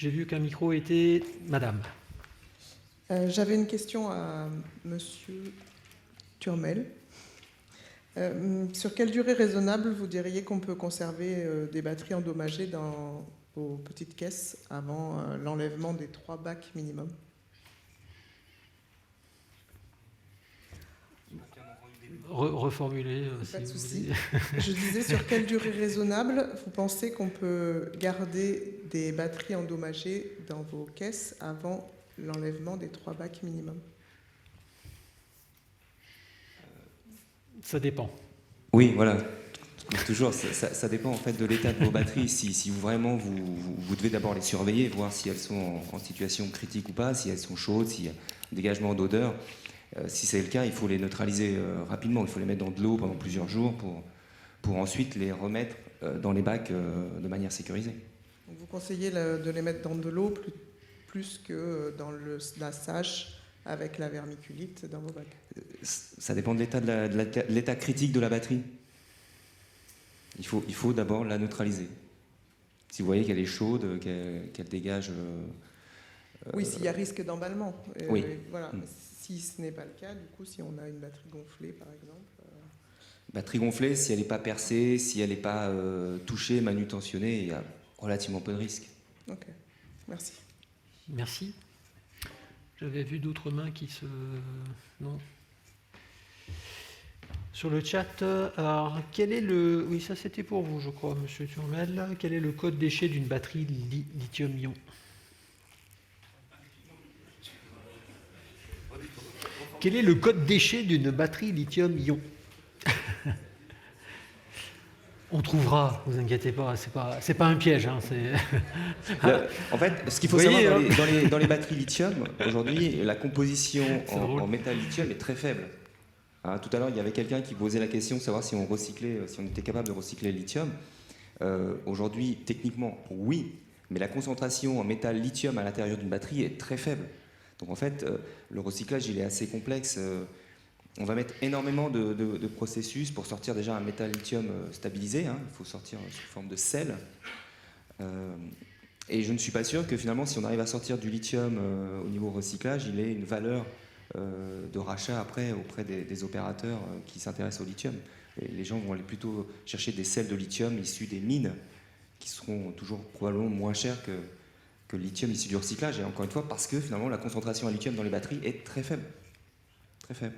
J'ai vu qu'un micro était... Madame. J'avais une question à Monsieur Turmel. Sur quelle durée raisonnable vous diriez qu'on peut conserver des batteries endommagées dans vos petites caisses avant l'enlèvement des 3 bacs minimum? Reformuler, Pas de si vous souci. voulez. Je disais, sur quelle durée raisonnable vous pensez qu'on peut garder des batteries endommagées dans vos caisses avant l'enlèvement des 3 bacs minimum? Ça dépend. Oui, voilà. Toujours, ça dépend en fait de l'état de vos batteries. Si vous vraiment vous devez d'abord les surveiller, voir si elles sont en situation critique ou pas, si elles sont chaudes, s'il y a un dégagement d'odeur. Si c'est le cas, il faut les neutraliser rapidement. Il faut les mettre dans de l'eau pendant plusieurs jours pour ensuite les remettre dans les bacs de manière sécurisée. Donc vous conseillez de les mettre dans de l'eau plus que dans la sèche avec la vermiculite dans vos bacs? Ça dépend de l'état critique de la batterie. Il faut d'abord la neutraliser. Si vous voyez qu'elle est chaude, qu'elle dégage... oui, s'il y a risque d'emballement. Oui. Voilà. Si ce n'est pas le cas, du coup, si on a une batterie gonflée, par exemple... Batterie gonflée, si elle n'est pas percée, si elle n'est pas touchée, manutentionnée, il y a relativement peu de risques. Ok, merci. Merci. J'avais vu d'autres mains qui se... Non. Sur le chat, alors, quel est le... Oui, ça c'était pour vous, je crois, Monsieur Turmel. Quel est le code déchet d'une batterie lithium-ion? Quel est le code déchet d'une batterie lithium-ion? On trouvera, vous inquiétez pas, c'est pas un piège. Hein, en fait, ce qu'il faut savoir dans les batteries lithium, aujourd'hui, la composition en métal lithium est très faible. Hein, tout à l'heure, il y avait quelqu'un qui posait la question de savoir si on était capable de recycler le lithium. Aujourd'hui, techniquement, oui, mais la concentration en métal lithium à l'intérieur d'une batterie est très faible. Donc en fait, le recyclage, il est assez complexe. On va mettre énormément de processus pour sortir déjà un métal lithium stabilisé. Hein. Il faut sortir sous forme de sel. Et je ne suis pas sûr que finalement, si on arrive à sortir du lithium au niveau recyclage, il ait une valeur de rachat après auprès des opérateurs qui s'intéressent au lithium. Et les gens vont aller plutôt chercher des sels de lithium issus des mines qui seront toujours probablement moins chers que le lithium issu du recyclage. Et encore une fois, parce que finalement, la concentration en lithium dans les batteries est très faible. Très faible.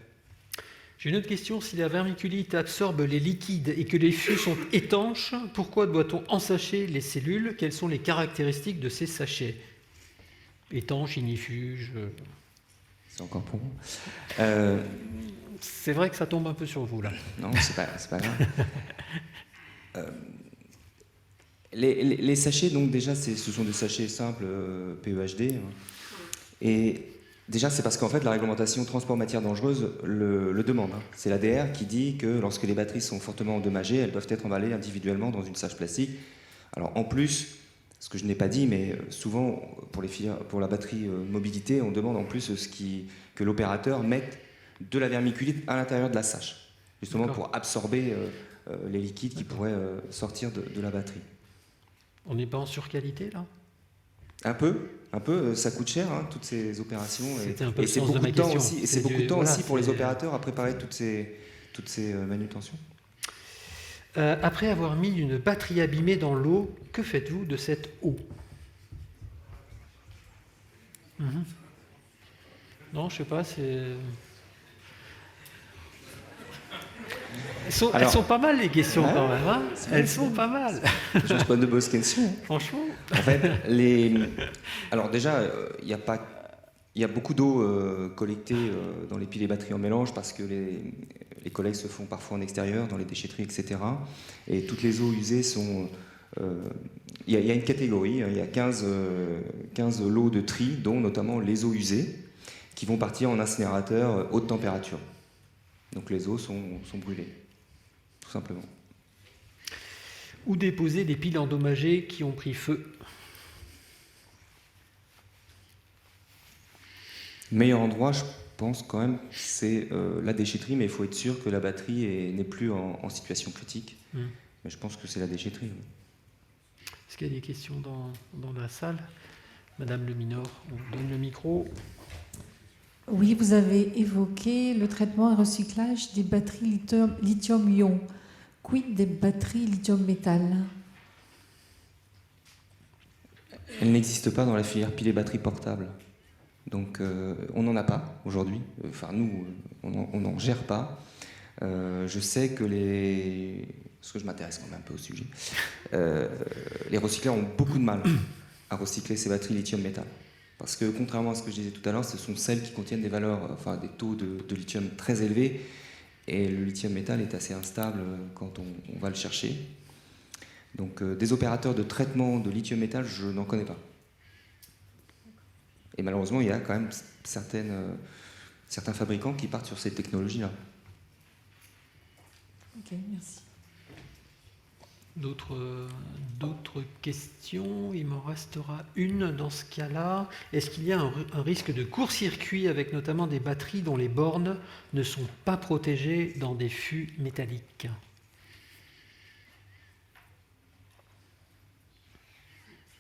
J'ai une autre question. Si la vermiculite absorbe les liquides et que les fûts sont étanches, pourquoi doit-on ensacher les cellules? Quelles sont les caractéristiques de ces sachets? Étanches, ignifuges... C'est encore pour vous. C'est vrai que ça tombe un peu sur vous, là. Non, c'est pas grave. Les sachets, donc déjà, ce sont des sachets simples PEHD. Hein. Et déjà, c'est parce qu'en fait, la réglementation transport matières dangereuses le demande. Hein. C'est l'ADR qui dit que lorsque les batteries sont fortement endommagées, elles doivent être emballées individuellement dans une sachet plastique. Alors en plus, ce que je n'ai pas dit, mais souvent, pour la batterie mobilité, on demande en plus que l'opérateur mette de la vermiculite à l'intérieur de la sachet, justement pour absorber les liquides qui pourraient sortir de la batterie. On n'est pas en surqualité, là? Un peu, ça coûte cher, hein, toutes ces opérations. Et c'est beaucoup de temps aussi. Et c'est beaucoup de temps aussi pour les opérateurs à préparer toutes ces manutentions. Après avoir mis une batterie abîmée dans l'eau, que faites-vous de cette eau? Non, je sais pas, c'est... Elles sont pas mal, les questions, quand même. Hein, elles sont pas mal. Je ne pas de bonnes questions. Franchement. En fait, alors déjà, il y a beaucoup d'eau collectée dans les piles et batteries en mélange parce que les collectes se font parfois en extérieur, dans les déchetteries, etc. Et toutes les eaux usées sont... Il y a une catégorie, il y a 15 lots de tri, dont notamment les eaux usées, qui vont partir en incinérateur haute température. Donc les eaux sont brûlées, tout simplement. Où déposer les piles endommagées qui ont pris feu? Le meilleur endroit, je pense quand même, c'est la déchetterie, mais il faut être sûr que la batterie n'est plus en situation critique. Mais je pense que c'est la déchetterie. Oui. Est-ce qu'il y a des questions dans la salle? Madame Leminor, on vous donne le micro. Oui, vous avez évoqué le traitement et recyclage des batteries lithium-ion. Quid des batteries lithium-métal? Elle n'existe pas dans la filière piles et batteries portables. Donc on n'en a pas aujourd'hui. Enfin nous, on n'en gère pas. Je sais que parce que je m'intéresse quand même un peu au sujet, les recycleurs ont beaucoup de mal à recycler ces batteries lithium-métal. Parce que contrairement à ce que je disais tout à l'heure, ce sont celles qui contiennent des valeurs, enfin des taux de lithium très élevés. Et le lithium-métal est assez instable quand on va le chercher. Donc des opérateurs de traitement de lithium-métal, je n'en connais pas. Et malheureusement, il y a quand même certains fabricants qui partent sur ces technologies-là. Ok, merci. D'autres questions? Il m'en restera une dans ce cas-là. Est-ce qu'il y a un risque de court-circuit avec notamment des batteries dont les bornes ne sont pas protégées dans des fûts métalliques?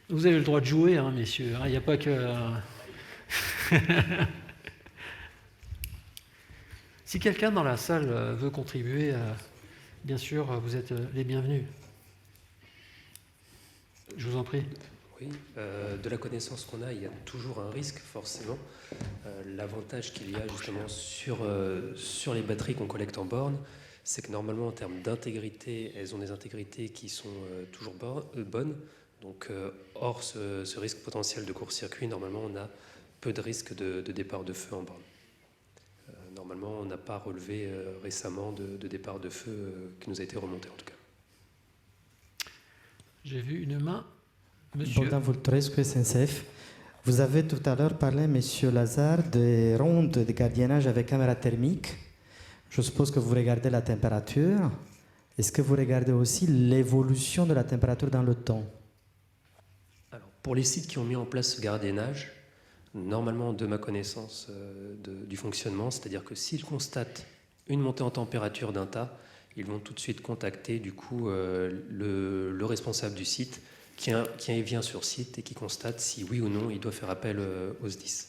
Vous avez le droit de jouer, hein, messieurs. Il n'y a pas que... Si quelqu'un dans la salle veut contribuer, bien sûr, vous êtes les bienvenus. Je vous en prie. Oui, de la connaissance qu'on a, il y a toujours un risque, forcément. L'avantage qu'il y a justement sur les batteries qu'on collecte en borne, c'est que normalement, en termes d'intégrité, elles ont des intégrités qui sont toujours bonnes. Donc, hors ce risque potentiel de court-circuit, normalement, on a peu de risque de départ de feu en borne. Normalement, on n'a pas relevé récemment de départ de feu qui nous a été remonté, en tout cas. J'ai vu une main. Monsieur. Bogdan Vulturescu, SNCF. Vous avez tout à l'heure parlé, Monsieur Lazare, des rondes de gardiennage avec caméra thermique. Je suppose que vous regardez la température. Est-ce que vous regardez aussi l'évolution de la température dans le temps? Alors, pour les sites qui ont mis en place ce gardiennage, normalement, de ma connaissance du fonctionnement, c'est-à-dire que s'ils constatent une montée en température d'un tas, ils vont tout de suite contacter du coup le responsable du site qui vient sur site et qui constate si oui ou non il doit faire appel au SDIS.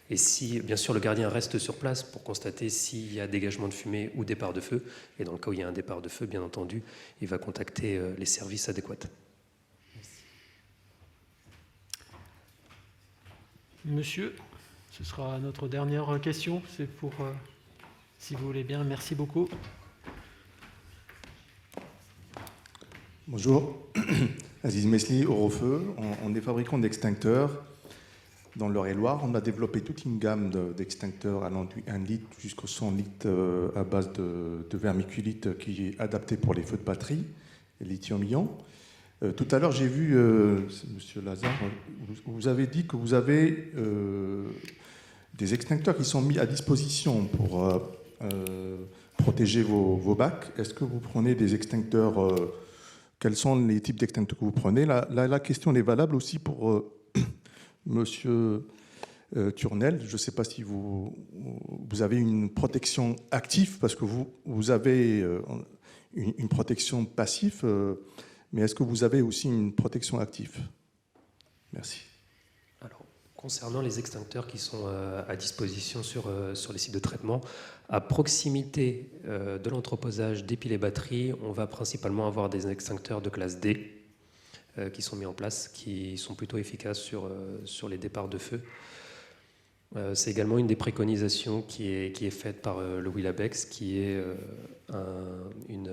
Et si, bien sûr, le gardien reste sur place pour constater s'il y a dégagement de fumée ou départ de feu, et dans le cas où il y a un départ de feu, bien entendu, il va contacter les services adéquats. Monsieur, ce sera notre dernière question. C'est pour, si vous voulez bien, merci beaucoup. Bonjour, Aziz Mesli, Eurofeu. On est fabricant d'extincteurs dans l'Eure-et-Loire. On a développé toute une gamme d'extincteurs allant du 1 litre jusqu'au 100 litres à base de vermiculite qui est adapté pour les feux de batterie, lithium-ion. Tout à l'heure, j'ai vu, Monsieur Lazare, vous avez dit que vous avez des extincteurs qui sont mis à disposition pour protéger vos bacs. Est-ce que vous prenez des extincteurs quels sont les types d'extincteurs que vous prenez? La question est valable aussi pour Monsieur Turnel. Je ne sais pas si vous avez une protection active, parce que vous avez une protection passive, mais est-ce que vous avez aussi une protection active? Merci. Alors, concernant les extincteurs qui sont à disposition sur les sites de traitement, à proximité de l'entreposage des piles et batteries, on va principalement avoir des extincteurs de classe D qui sont mis en place, qui sont plutôt efficaces sur les départs de feu. C'est également une des préconisations qui est faite par le Willabex, qui est une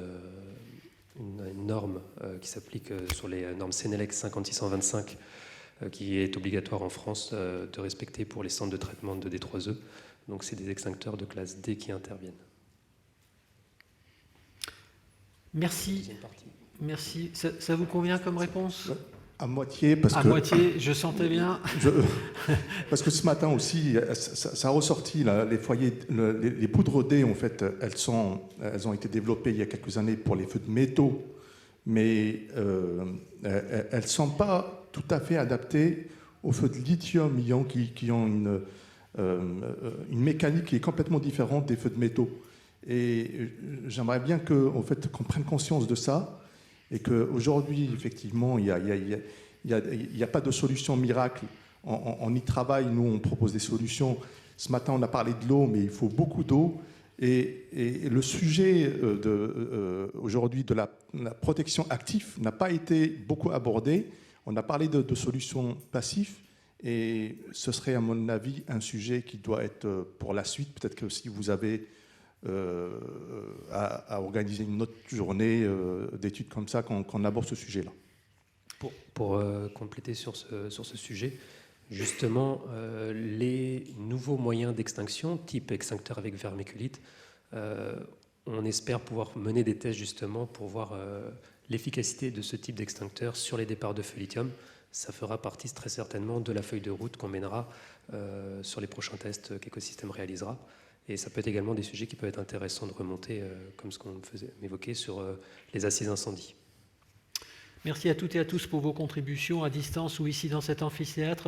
norme qui s'applique sur les normes Sénélec 5625, qui est obligatoire en France de respecter pour les centres de traitement de D3E. Donc c'est des extincteurs de classe D qui interviennent. Merci. Merci. Ça vous convient comme réponse? À moitié, parce que... À moitié, je sentais bien. Parce que ce matin aussi, ça a ressorti, là, les foyers, les poudres D, en fait, elles ont été développées il y a quelques années pour les feux de métaux, mais elles ne sont pas tout à fait adaptées aux feux de lithium-ion qui ont une mécanique qui est complètement différente des feux de métaux. Et j'aimerais bien qu'on prenne conscience de ça, et qu'aujourd'hui, effectivement, il n'y a pas de solution miracle on y travaille, nous on propose des solutions. Ce matin on a parlé de l'eau, mais il faut beaucoup d'eau. Et le sujet aujourd'hui de la protection active n'a pas été beaucoup abordé. On a parlé de solutions passives et ce serait à mon avis un sujet qui doit être pour la suite. Peut-être que si vous avez à organiser une autre journée d'études comme ça, qu'on aborde ce sujet-là. Pour compléter sur ce sujet, justement, les nouveaux moyens d'extinction, type extincteur avec vermiculite, on espère pouvoir mener des tests justement pour voir l'efficacité de ce type d'extincteur sur les départs de feu lithium. Ça fera partie très certainement de la feuille de route qu'on mènera sur les prochains tests qu'Écosystème réalisera. Et ça peut être également des sujets qui peuvent être intéressants de remonter, comme ce qu'on m'évoquait sur les assises incendie. Merci à toutes et à tous pour vos contributions à distance ou ici dans cet amphithéâtre.